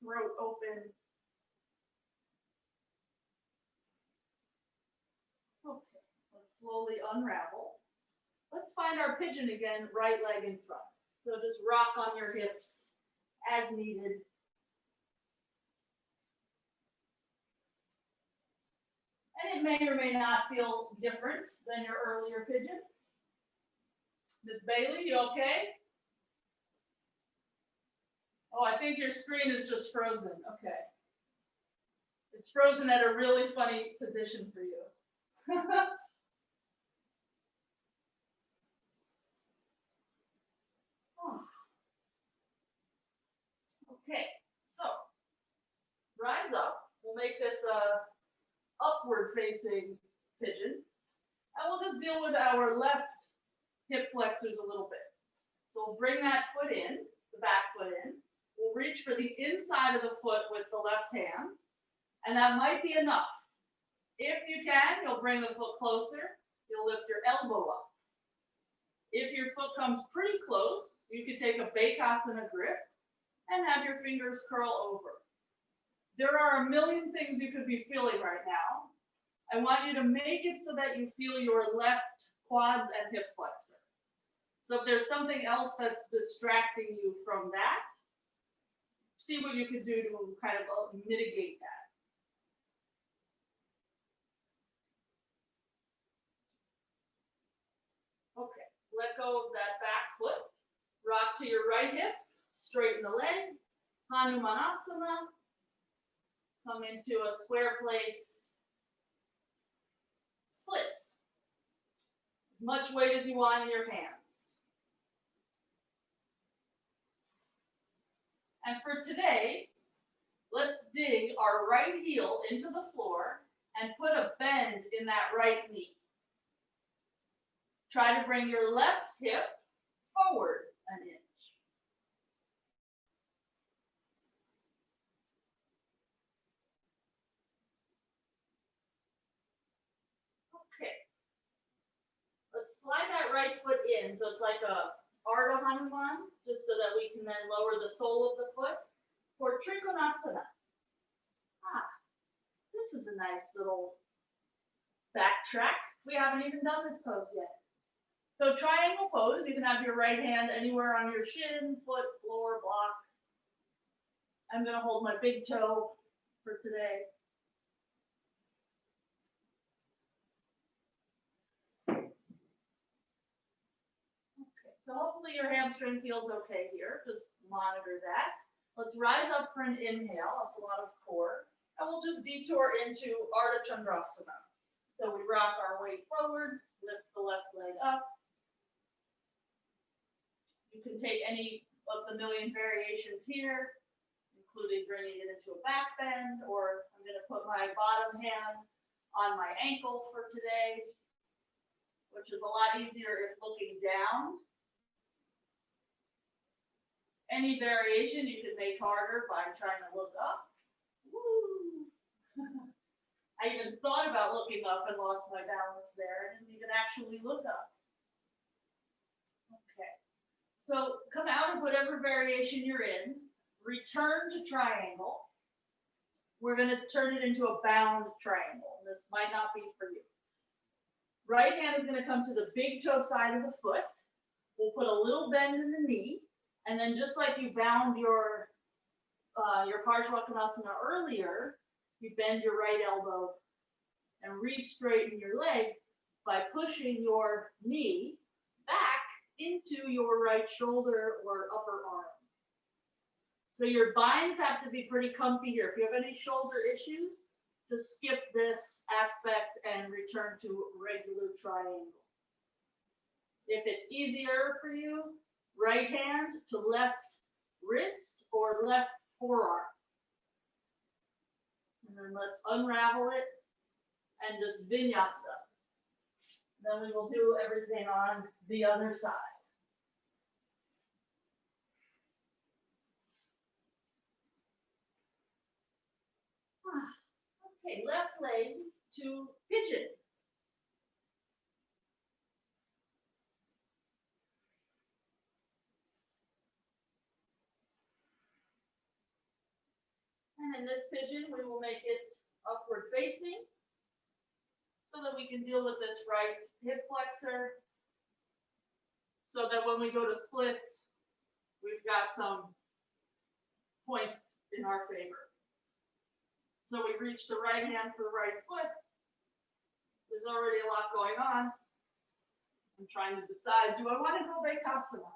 Throat open. Okay, let's slowly unravel. Let's find our pigeon again, right leg in front. So just rock on your hips as needed. And it may or may not feel different than your earlier pigeon. Miss Bailey, you okay? Oh, I think your screen is just frozen. Okay. It's frozen at a really funny position for you. Okay, so rise up. We'll make this a upward facing pigeon. And we'll just deal with our left hip flexors a little bit. So we'll bring that foot in, the back foot in. We'll reach for the inside of the foot with the left hand. And that might be enough. If you can, you'll bring the foot closer. You'll lift your elbow up. If your foot comes pretty close, you could take a Bharadvajasana grip and have your fingers curl over. There are a million things you could be feeling right now. I want you to make it so that you feel your left quads and hip flexor. So if there's something else that's distracting you from that, see what you can do to kind of mitigate that. Okay, let go of that back foot. Rock to your right hip, straighten the leg. Hanumanasana. Come into a square place. Splits. As much weight as you want in your hands. And for today, let's dig our right heel into the floor and put a bend in that right knee. Try to bring your left hip forward an inch. Okay. Let's slide that right foot in so it's like a Ardha Hanuman, just so that we can then lower the sole of the foot for Trikonasana. This is a nice little backtrack. We haven't even done this pose yet. So triangle pose, you can have your right hand anywhere on your shin, foot, floor, block. I'm going to hold my big toe for today. So hopefully your hamstring feels okay here. Just monitor that. Let's rise up for an inhale. That's a lot of core. And we'll just detour into Ardha Chandrasana. So we rock our weight forward, lift the left leg up. You can take any of the million variations here, including bringing it into a back bend, or I'm going to put my bottom hand on my ankle for today, which is a lot easier if looking down. Any variation you can make harder by trying to look up. Woo! I even thought about looking up and lost my balance there. I didn't even actually look up. Okay. So come out of whatever variation you're in. Return to triangle. We're going to turn it into a bound triangle. This might not be for you. Right hand is going to come to the big toe side of the foot. We'll put a little bend in the knee. And then just like you bound your Parsvakonasana earlier, you bend your right elbow and re-straighten your leg by pushing your knee back into your right shoulder or upper arm. So your binds have to be pretty comfy here. If you have any shoulder issues, just skip this aspect and return to regular triangle. If it's easier for you, right hand to left wrist or left forearm. And then let's unravel it and just vinyasa. Then we will do everything on the other side. Okay, left leg to pigeon. And in this pigeon, we will make it upward facing so that we can deal with this right hip flexor, so that when we go to splits, we've got some points in our favor. So we reach the right hand for the right foot. There's already a lot going on. I'm trying to decide, do I want to go Gomukasana?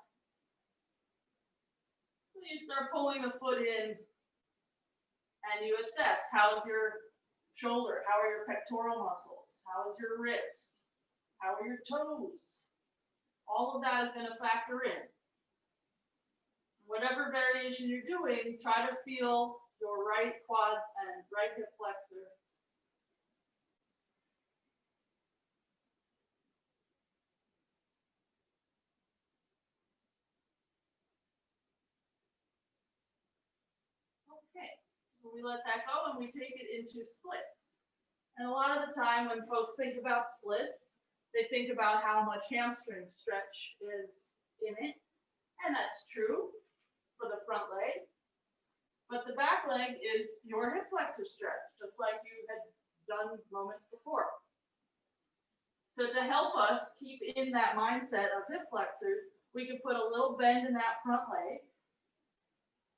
So you start pulling the foot in and you assess, how's your shoulder? How are your pectoral muscles? How is your wrist? How are your toes? All of that is going to factor in. Whatever variation you're doing, try to feel your right quads and right hip flexor. Okay, so we let that go and we take it into splits. And a lot of the time when folks think about splits, they think about how much hamstring stretch is in it. And that's true for the front leg. But the back leg is your hip flexor stretch, just like you had done moments before. So to help us keep in that mindset of hip flexors, we can put a little bend in that front leg,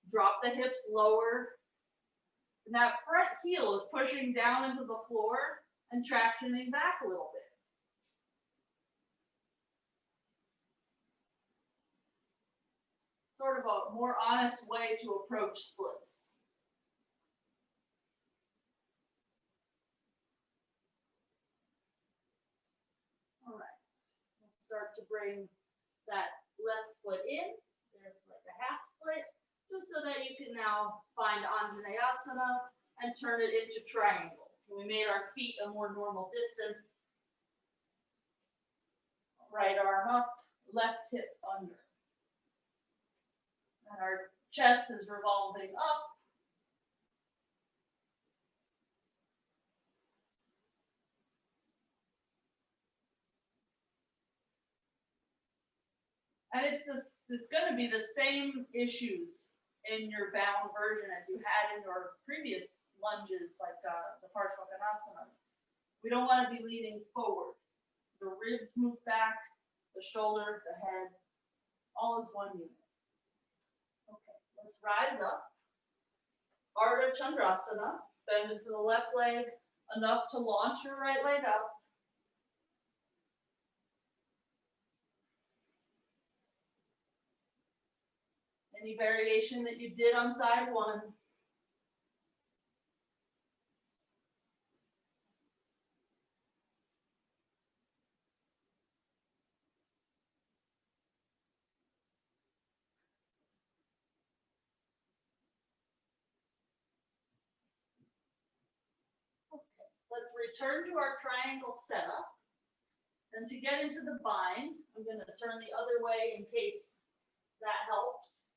drop the hips lower, and that front heel is pushing down into the floor and tractioning back a little bit. Sort of a more honest way to approach splits. All right, we'll start to bring that left foot in. There's like a half split, just so that you can now find Anjaneyasana and turn it into triangle. So we made our feet a more normal distance. Right arm up, left hip under. And our chest is revolving up. And it's going to be the same issues in your bound version as you had in your previous lunges, like the Parsvakonasanas. We don't want to be leaning forward. The ribs move back, the shoulder, the head, all is one unit. Okay, let's rise up. Ardha Chandrasana. Bend into the left leg enough to launch your right leg up. Any variation that you did on side one. Okay, let's return to our triangle setup. And to get into the bind, I'm going to turn the other way in case that helps.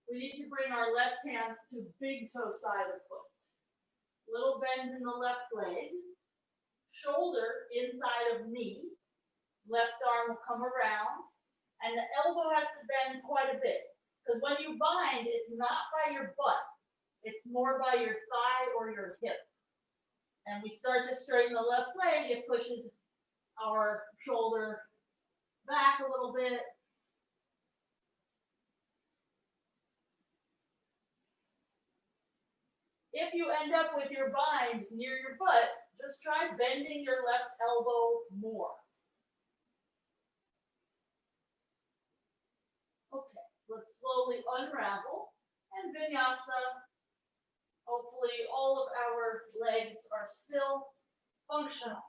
We need to bring our left hand to big toe side of foot. Little bend in the left leg. Shoulder inside of knee. Left arm will come around. And the elbow has to bend quite a bit. Because when you bind, it's not by your butt. It's more by your thigh or your hip. And we start to straighten the left leg, it pushes our shoulder back a little bit. If you end up with your bind near your butt, just try bending your left elbow more. Okay, let's slowly unravel and vinyasa. Hopefully all of our legs are still functional.